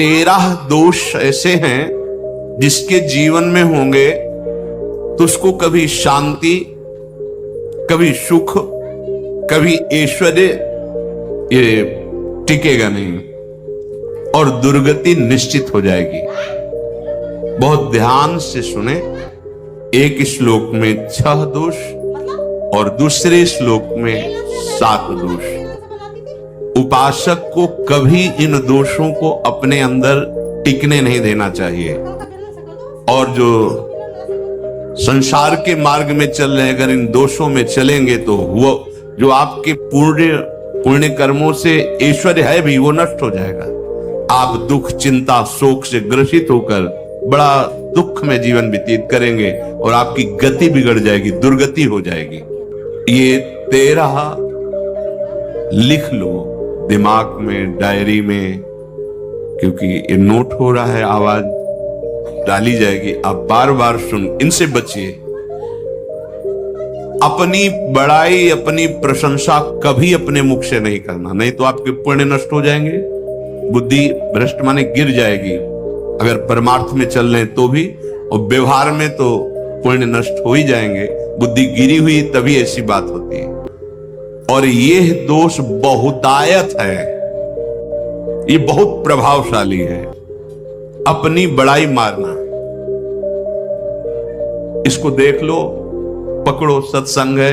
13 दोष ऐसे हैं जिसके जीवन में होंगे तो उसको कभी शांति, कभी सुख, कभी ऐश्वर्य ये टिकेगा नहीं और दुर्गति निश्चित हो जाएगी। बहुत ध्यान से सुने। एक श्लोक में 6 दोष और दूसरे श्लोक में 7 दोष। उपासक को कभी इन दोषों को अपने अंदर टिकने नहीं देना चाहिए। और जो संसार के मार्ग में चल रहे हैं, अगर इन दोषों में चलेंगे तो वो जो आपके पुण्य कर्मों से ऐश्वर्य है भी वो नष्ट हो जाएगा। आप दुख, चिंता, शोक से ग्रसित होकर बड़ा दुख में जीवन व्यतीत करेंगे और आपकी गति बिगड़ जाएगी, दुर्गति हो जाएगी। ये 13 लिख लो दिमाग में, डायरी में, क्योंकि ये नोट हो रहा है, आवाज डाली जाएगी। आप बार बार सुन, इनसे बचिए। अपनी बड़ाई, अपनी प्रशंसा कभी अपने मुख से नहीं करना, नहीं तो आपके पुण्य नष्ट हो जाएंगे, बुद्धि भ्रष्ट माने गिर जाएगी। अगर परमार्थ में चल रहे तो भी, और व्यवहार में तो पुण्य नष्ट हो ही जाएंगे। बुद्धि गिरी हुई तभी ऐसी बात होती है। और ये दोष बहुतायत है, ये बहुत प्रभावशाली है। अपनी बड़ाई मारना, इसको देख लो, पकड़ो, सत्संग है।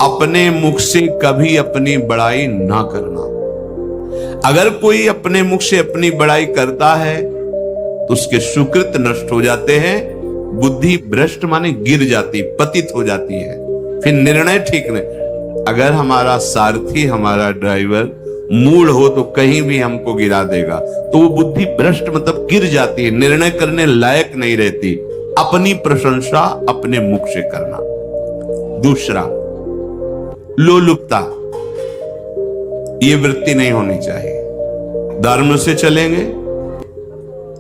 अपने मुख से कभी अपनी बड़ाई ना करना। अगर कोई अपने मुख से अपनी बड़ाई करता है तो उसके सुकृत नष्ट हो जाते हैं, बुद्धि भ्रष्ट माने गिर जाती, पतित हो जाती है, फिर निर्णय ठीक नहीं। अगर हमारा सारथी, हमारा ड्राइवर मूल हो तो कहीं भी हमको गिरा देगा, तो वो बुद्धि भ्रष्ट मतलब गिर जाती है, निर्णय करने लायक नहीं रहती। अपनी प्रशंसा अपने मुख से करना। दूसरा, लोलुपता, ये वृत्ति नहीं होनी चाहिए। धर्म से चलेंगे,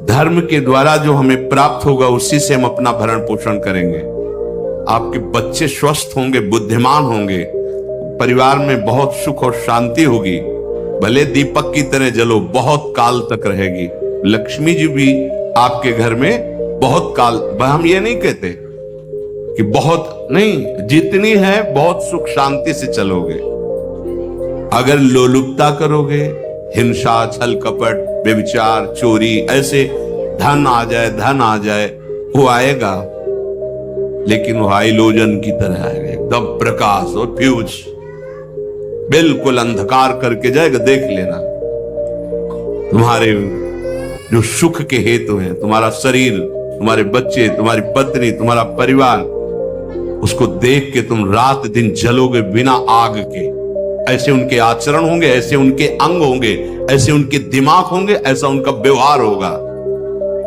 धर्म के द्वारा जो हमें प्राप्त होगा उसी से हम अपना भरण पोषण करेंगे। आपके बच्चे स्वस्थ होंगे, बुद्धिमान होंगे, परिवार में बहुत सुख और शांति होगी। भले दीपक की तरह जलो, बहुत काल तक रहेगी। लक्ष्मी जी भी आपके घर में बहुत काल, हम ये नहीं कहते कि बहुत नहीं, जितनी है बहुत सुख शांति से चलोगे। अगर लोलुपता करोगे, हिंसा, छल कपट, व्यभिचार, चोरी, ऐसे धन आ जाए, वो आएगा, लेकिन वो हाइलोजन की तरह आएगा, एकदम प्रकाश और फ्यूज, बिल्कुल अंधकार करके जाएगा। देख लेना, तुम्हारे जो सुख के हेतु हैं, तुम्हारा शरीर, तुम्हारे बच्चे, तुम्हारी पत्नी, तुम्हारा परिवार, उसको देख के तुम रात दिन जलोगे बिना आग के। ऐसे उनके आचरण होंगे, ऐसे उनके अंग होंगे, ऐसे उनके दिमाग होंगे, ऐसा उनका व्यवहार होगा।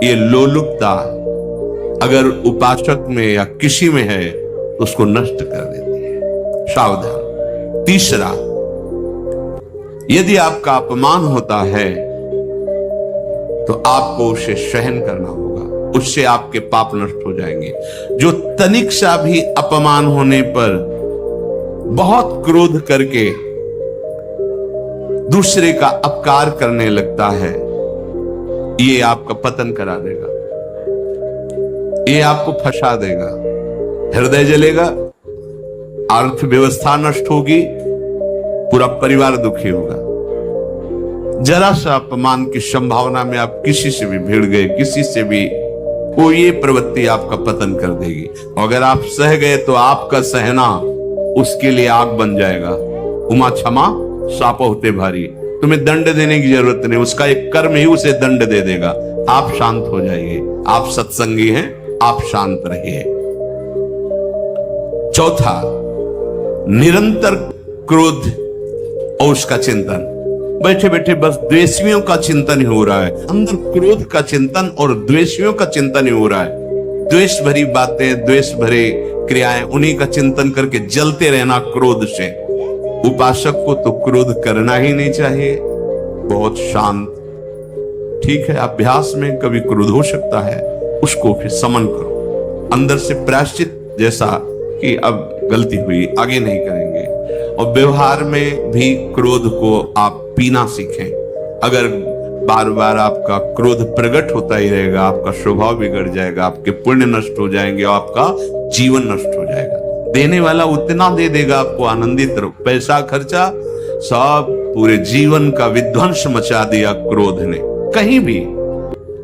ये लोलुपता अगर उपासक में या किसी में है तो उसको नष्ट कर देती है। सावधान। तीसरा, यदि आपका अपमान होता है तो आपको उसे सहन करना होगा, उससे आपके पाप नष्ट हो जाएंगे। जो तनिक सा भी अपमान होने पर बहुत क्रोध करके दूसरे का अपकार करने लगता है, ये आपका पतन करा देगा, ये आपको फंसा देगा, हृदय जलेगा, अर्थव्यवस्था नष्ट होगी, पूरा परिवार दुखी होगा। जरा सा अपमान की संभावना में आप किसी से भी भिड़ गए, किसी से भी, वो ये प्रवृत्ति आपका पतन कर देगी। अगर आप सह गए तो आपका सहना उसके लिए आग बन जाएगा। उमा क्षमा साप होते भारी, तुम्हें दंड देने की जरूरत नहीं, उसका एक कर्म ही उसे दंड दे देगा। आप शांत हो जाइए, आप सत्संगी हैं, आप शांत रहिए। चौथा, निरंतर क्रोध और उसका चिंतन। बैठे बैठे बस द्वेषियों का चिंतन ही हो रहा है, अंदर क्रोध का चिंतन और द्वेषियों का चिंतन ही हो रहा है। द्वेष भरी बातें, द्वेष भरे क्रियाएं, उन्हीं का चिंतन करके जलते रहना क्रोध से। उपासक को तो क्रोध करना ही नहीं चाहिए, बहुत शांत। ठीक है, अभ्यास में कभी क्रोध हो सकता है, उसको फिर समन करो, अंदर से प्रायश्चित, जैसा कि अब गलती हुई, आगे नहीं करेंगे। और व्यवहार में भी क्रोध को आप पीना सीखें। अगर बार बार आपका क्रोध प्रकट होता ही रहेगा, आपका स्वभाव बिगड़ जाएगा, आपके पुण्य नष्ट हो जाएंगे और आपका जीवन नष्ट हो जाएगा। देने वाला उतना दे देगा आपको, आनंदित रहो। पैसा खर्चा, सब पूरे जीवन का विध्वंस मचा दिया क्रोध ने। कहीं भी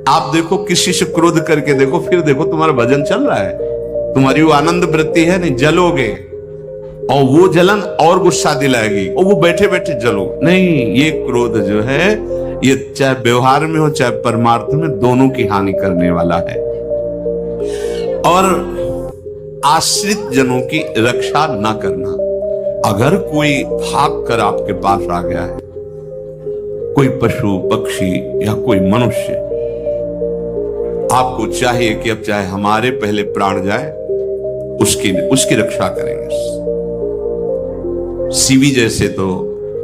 आप देखो, किसी से क्रोध करके देखो, फिर देखो तुम्हारा भजन चल रहा है, तुम्हारी वो आनंद वृत्ति है नहीं, जलोगे और वो जलन और गुस्सा दिलाएगी और वो बैठे बैठे जलो नहीं। ये क्रोध जो है, ये चाहे व्यवहार में हो चाहे परमार्थ में, दोनों की हानि करने वाला है। और आश्रित जनों की रक्षा ना करना। अगर कोई भाग कर आपके पास आ गया है, कोई पशु पक्षी या कोई मनुष्य, आपको चाहिए कि अब चाहे हमारे पहले प्राण जाए, उसकी रक्षा करेंगे। सीवी जैसे तो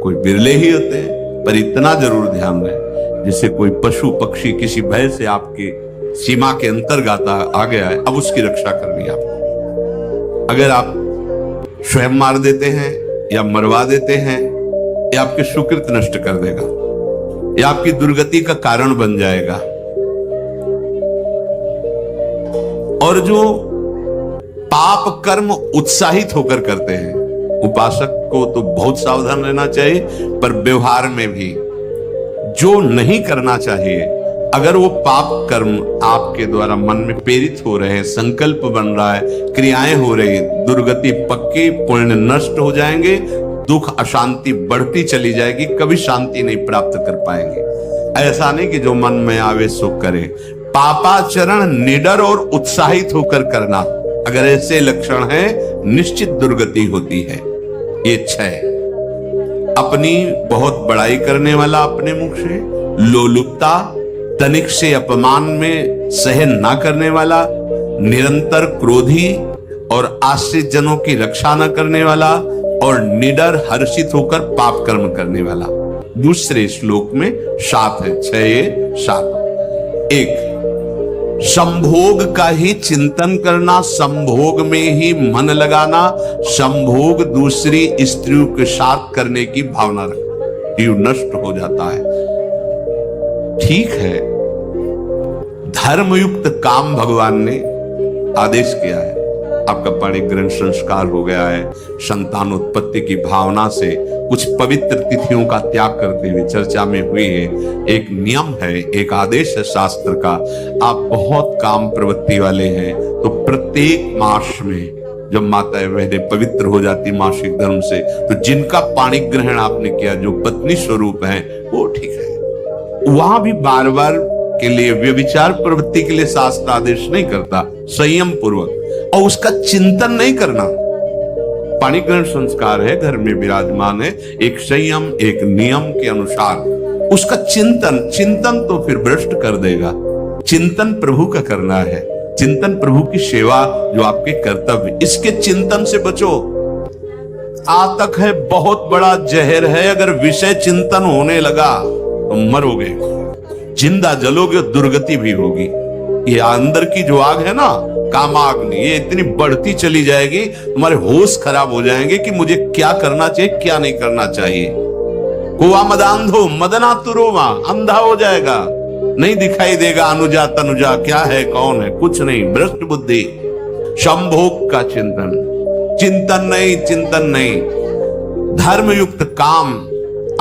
कोई बिरले ही होते हैं, पर इतना जरूर ध्यान रहे, जैसे कोई पशु पक्षी किसी भय से आपकी सीमा के अंतर्गत आ गया है, अब उसकी रक्षा करनी है आपको। अगर आप स्वयं मार देते हैं या मरवा देते हैं, या आपके सुकृत नष्ट कर देगा, या आपकी दुर्गति का कारण बन जाएगा। और जो पाप कर्म उत्साहित होकर करते हैं, उपासक को तो बहुत सावधान रहना चाहिए, पर व्यवहार में भी जो नहीं करना चाहिए, अगर वो पाप कर्म आपके द्वारा मन में प्रेरित हो रहे हैं, संकल्प बन रहा है, क्रियाएं हो रही, दुर्गति पक्की, पुण्य नष्ट हो जाएंगे, दुख अशांति बढ़ती चली जाएगी, कभी शांति नहीं प्राप्त कर पाएंगे। ऐसा नहीं कि जो मन में आवे सो करे। पापाचरण निडर और उत्साहित होकर करना, अगर ऐसे लक्षण है, निश्चित दुर्गति होती है। ये 6, अपनी बहुत बड़ाई करने वाला अपने मुख से, लोलुपता, तनिक से अपमान में सहन ना करने वाला, निरंतर क्रोधी और आश्रित जनों की रक्षा न करने वाला, और निडर हर्षित होकर पाप कर्म करने वाला। दूसरे श्लोक में 7 है, 6 7। 1, संभोग का ही चिंतन करना, संभोग में ही मन लगाना, संभोग दूसरी स्त्रियों के साथ करने की भावना रखना, जीव नष्ट हो जाता है। ठीक है, धर्मयुक्त काम भगवान ने आदेश किया है, आपका परिग्रहण संस्कार हो गया है, संतानोत्पत्ति की भावना से कुछ पवित्र तिथियों का त्याग करते हुए चर्चा में हुई है। एक नियम है, एक आदेश है शास्त्र का। आप बहुत काम प्रवृत्ति वाले हैं, तो प्रत्येक मास में जब माताएं बहनें पवित्र हो जाती मासिक धर्म से, तो जिनका पाणी ग्रहण आपने किया, जो पत्नी स्वरूप है, वो ठीक है। वहां भी बार बार के लिए व्यभिचार प्रवृत्ति के लिए शास्त्र आदेश नहीं करता, संयम पूर्वक, और उसका चिंतन नहीं करना। पाणिग्रहण संस्कार है, घर में विराजमान है, एक संयम एक नियम के अनुसार उसका चिंतन तो फिर भ्रष्ट कर देगा। चिंतन प्रभु का करना है, चिंतन प्रभु की सेवा जो आपके कर्तव्य, इसके चिंतन से बचो। आतक है, बहुत बड़ा जहर है, अगर विषय चिंतन होने लगा तो मरोगे, जिंदा जलोगे, दुर्गति भी होगी। ये अंदर की जो आग है ना, कामाग्नि, ये इतनी बढ़ती चली जाएगी, तुम्हारे होश खराब हो जाएंगे कि मुझे क्या करना चाहिए क्या नहीं करना चाहिए। कुआ मदांधो मदनातुरोमा, अंधा हो जाएगा, नहीं दिखाई देगा अनुजा तनुजा क्या है कौन है, कुछ नहीं, भ्रष्ट बुद्धि। संभोग का चिंतन नहीं। धर्मयुक्त काम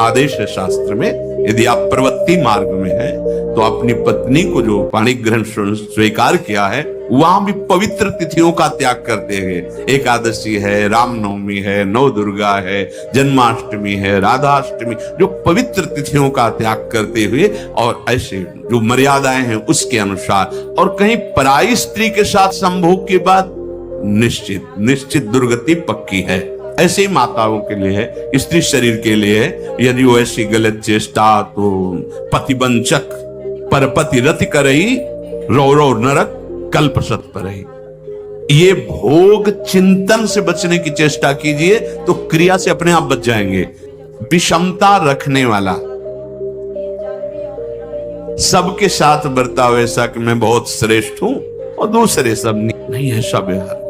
आदेश है शास्त्र में। यदि आप प्रवृत्ति मार्ग में हैं, तो अपनी पत्नी को जो पाणिग्रहण स्वीकार किया है, वहां भी पवित्र तिथियों का त्याग करते हैं। एकादशी है, रामनवमी है, नव दुर्गा है, जन्माष्टमी है, राधाष्टमी, जो पवित्र तिथियों का त्याग करते हुए, और ऐसे जो मर्यादाएं हैं उसके अनुसार, और कहीं पराई स्त्री के साथ संभोग के बाद निश्चित दुर्गति पक्की है। ऐसे ही माताओं के लिए है, स्त्री शरीर के लिए है। यदि वो ऐसी गलत चेष्टा, तो पतिवंचक परपति रति करई, रौ नरक कल्पसत परई। ये भोग चिंतन से बचने की चेष्टा कीजिए, तो क्रिया से अपने आप बच जाएंगे। विषमता रखने वाला, सबके साथ बर्ताव ऐसा कि मैं बहुत श्रेष्ठ हूं और दूसरे सब नहीं है, सब व्यवहार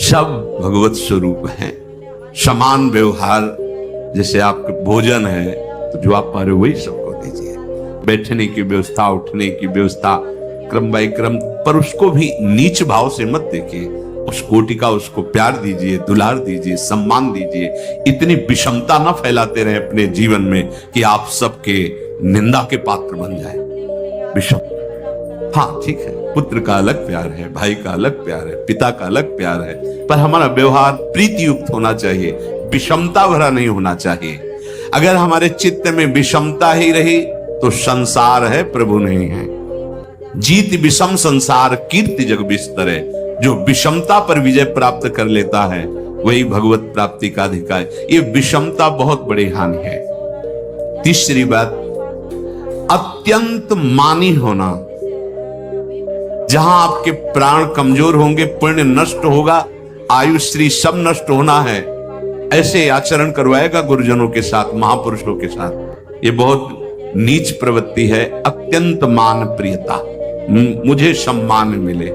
सब भगवत स्वरूप है। समान व्यवहार, जैसे आपके भोजन है, तो जो आप पा रहे हो वही सबको दीजिए। बैठने की व्यवस्था, उठने की व्यवस्था, क्रम बाय क्रम, पर उसको भी नीच भाव से मत देखिए। उस कोटि का उसको प्यार दीजिए, दुलार दीजिए, सम्मान दीजिए। इतनी विषमता न फैलाते रहे अपने जीवन में कि आप सबके निंदा के पात्र बन जाए। विषम, हाँ ठीक है, पुत्र का अलग प्यार है, भाई का अलग प्यार है, पिता का अलग प्यार है, पर हमारा व्यवहार प्रीति युक्त होना चाहिए, विषमता भरा नहीं होना चाहिए। अगर हमारे चित्त में विषमता ही रही तो संसार है, प्रभु नहीं है। जीत विषम संसार कीर्ति जग बिस्तर है। जो विषमता पर विजय प्राप्त कर लेता है वही भगवत प्राप्ति का अधिकार। ये विषमता बहुत बड़ी हानि है। तीसरी बात, अत्यंत मानी होना। जहां आपके प्राण कमजोर होंगे, पुण्य नष्ट होगा, आयुश्री सब नष्ट होना है, ऐसे आचरण करवाएगा गुरुजनों के साथ, महापुरुषों के साथ। ये बहुत नीच प्रवृत्ति है। अत्यंत मान प्रियता, मुझे सम्मान मिले,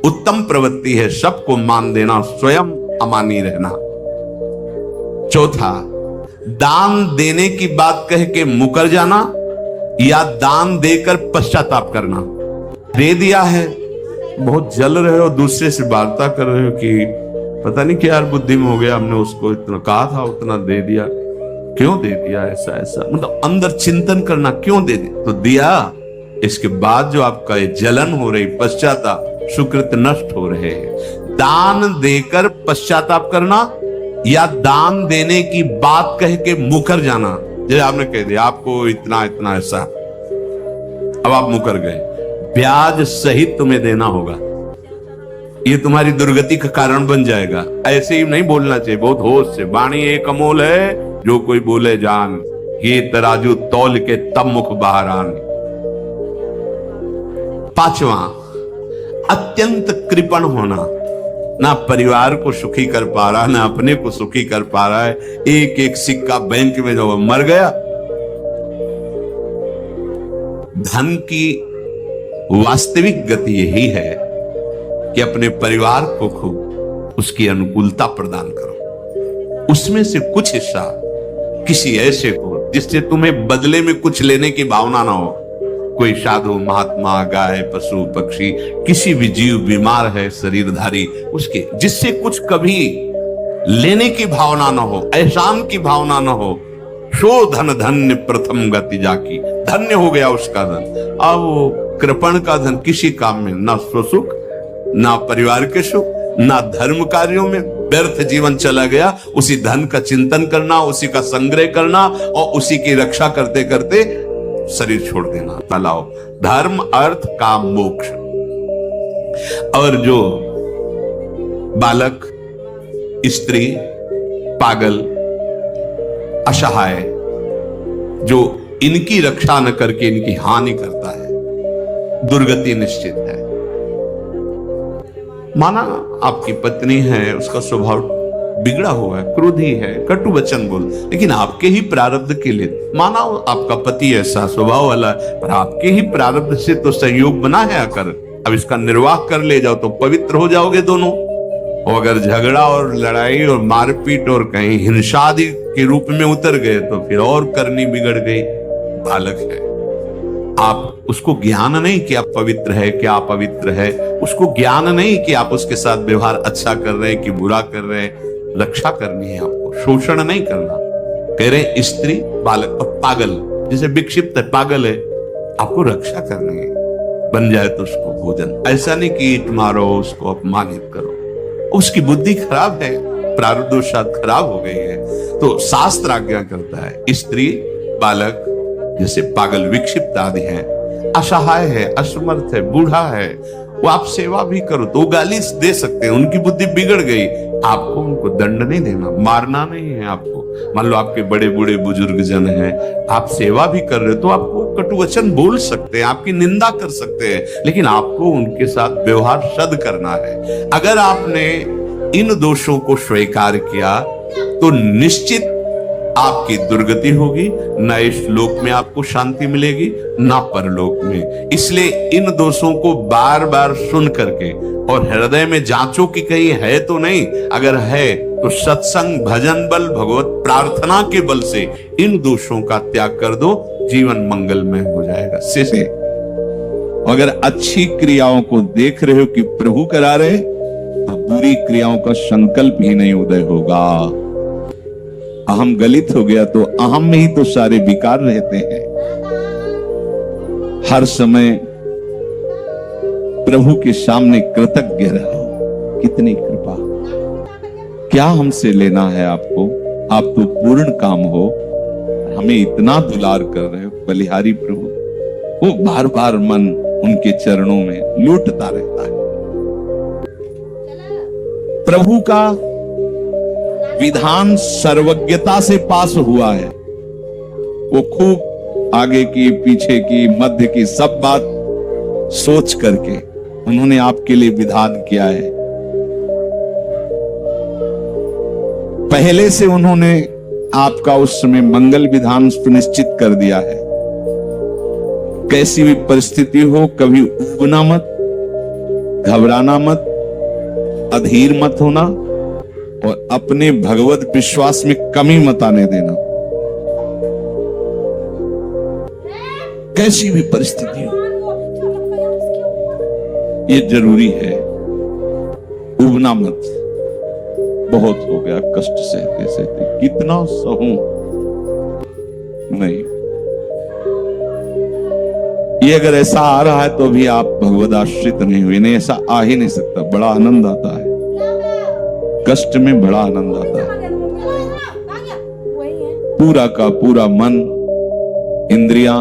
उत्तम प्रवृत्ति है। सबको मान देना, स्वयं अमानी रहना। चौथा, दान देने की बात कह के मुकर जाना या दान देकर पश्चाताप करना। दे दिया है, बहुत जल रहे हो, दूसरे से वार्ता कर रहे हो कि पता नहीं क्या यार बुद्धि में हो गया, हमने उसको इतना कहा था, उतना दे दिया, क्यों दे दिया, ऐसा ऐसा, मतलब अंदर चिंतन करना, क्यों दे दिया तो दिया। इसके बाद जो आपका ये जलन हो रही, पश्चाताप, सुकृत नष्ट हो रहे हैं। दान देकर पश्चाताप करना या दान देने की बात कह के मुकर जाना। जैसे आपने कह दिया आपको इतना इतना ऐसा, अब आप मुकर गए, ब्याज सहित तुम्हें देना होगा, ये तुम्हारी दुर्गति का कारण बन जाएगा। ऐसे ही नहीं बोलना चाहिए, बहुत होश से। वाणी एक अमोल है, जो कोई बोले जान, ये तराजू तौल के तब मुख बाहर आन। पांचवा, अत्यंत कृपण होना। ना परिवार को सुखी कर पा रहा, ना अपने को सुखी कर पा रहा है। एक एक सिक्का बैंक में जो मर गया। धन की वास्तविक गति यही है कि अपने परिवार को खूब उसकी अनुकूलता प्रदान करो, उसमें से कुछ हिस्सा किसी ऐसे को जिससे तुम्हें बदले में कुछ लेने की भावना ना हो। कोई साधु महात्मा, गाय, पशु, पक्षी, किसी भी जीव बीमार है शरीरधारी, उसके जिससे कुछ कभी लेने की भावना ना हो, एहसान की भावना ना हो। सो धन धन्य प्रथम गति जाकी, धन्य हो गया उसका धन। अब वो कृपण का धन किसी काम में ना स्वसुख, ना परिवार के सुख, ना धर्म कार्यों में, व्यर्थ जीवन चला गया। उसी धन का चिंतन करना, उसी का संग्रह करना और उसी की रक्षा करते करते शरीर छोड़ देना। तलाओ धर्म, अर्थ, काम, मोक्ष। और जो बालक, स्त्री, पागल, असहाय, जो इनकी रक्षा न करके इनकी हानि करता है, दुर्गति निश्चित है। माना आपकी पत्नी है, उसका स्वभाव बिगड़ा हुआ है, क्रोधी है, कटु वचन बोल, लेकिन आपके ही प्रारब्ध के लिए। माना आपका पति ऐसा स्वभाव वाला है, पर आपके ही प्रारब्ध से तो संयोग बना है आकर, अब इसका निर्वाह कर ले जाओ तो पवित्र हो जाओगे दोनों। और अगर झगड़ा और लड़ाई और मारपीट और कहीं हिंसा आदि के रूप में उतर गए तो फिर और करनी बिगड़ गई। बालक है, आप उसको ज्ञान नहीं कि आप पवित्र है, कि आप पवित्र है, उसको ज्ञान नहीं कि आप उसके साथ व्यवहार अच्छा कर रहे हैं कि बुरा कर रहे हैं। रक्षा करनी है आपको, शोषण नहीं करना। कह रहे स्त्री, बालक और पागल, जिसे विक्षिप्त है, पागल है, आपको रक्षा करनी है। बन जाए तो उसको भोजन, ऐसा नहीं कि ईंट मारो, उसको अपमानित करो। उसकी बुद्धि खराब है, प्रारब्धवशात खराब हो गई है, तो शास्त्र आज्ञा करता है स्त्री, बालक, जैसे पागल, विक्षिप्त आदि है, असहाय है, असमर्थ है, बूढ़ा है, वो आप सेवा भी करो तो गाली दे सकते हैं, उनकी बुद्धि बिगड़ गई। आपको उनको दंड नहीं देना, मारना नहीं है आपको। मान लो आपके बड़े बूढ़े बुजुर्ग जन हैं, आप सेवा भी कर रहे हो तो आपको कटु वचन बोल सकते हैं, आपकी निंदा कर सकते हैं, लेकिन आपको उनके साथ व्यवहार सद करना है। अगर आपने इन दोषों को स्वीकार किया तो निश्चित आपकी दुर्गति होगी, न इस लोक में आपको शांति मिलेगी, न परलोक में। इसलिए इन दोषों को बार बार सुन करके और हृदय में जांचो कि कहीं है तो नहीं, अगर है तो सत्संग, भजन बल, भगवत प्रार्थना के बल से इन दोषों का त्याग कर दो, जीवन मंगलमय हो जाएगा। से अगर अच्छी क्रियाओं को देख रहे हो कि प्रभु करा रहे, तो बुरी क्रियाओं का संकल्प ही नहीं उदय होगा। अहम गलित हो गया तो अहम में ही तो सारे विकार रहते हैं। हर समय प्रभु के सामने कृतज्ञ रहो। कितनी कृपा, क्या हमसे लेना है आपको? आप तो पूर्ण काम हो, हमें इतना दुलार कर रहे हो। बलिहारी प्रभु, वो बार बार मन उनके चरणों में लौटता रहता है। प्रभु का विधान सर्वज्ञता से पास हुआ है। वो खूब आगे की, पीछे की, मध्य की सब बात सोच करके उन्होंने आपके लिए विधान किया है। पहले से उन्होंने आपका उस समय मंगल विधान सुनिश्चित कर दिया है। कैसी भी परिस्थिति हो, कभी उबना मत, घबराना मत, अधीर मत होना और अपने भगवत विश्वास में कमी मत आने देना। कैसी भी परिस्थिति हो, ये जरूरी है। उबना मत। बहुत हो गया कष्ट सहते सहते, कितना सहूं। नहीं, ये अगर ऐसा आ रहा है तो भी आप भगवद आश्रित नहीं हुए। नहीं, ऐसा आ ही नहीं सकता। बड़ा आनंद आता है, कष्ट में बड़ा आनंद आता है। पूरा का पूरा मन, इंद्रियां,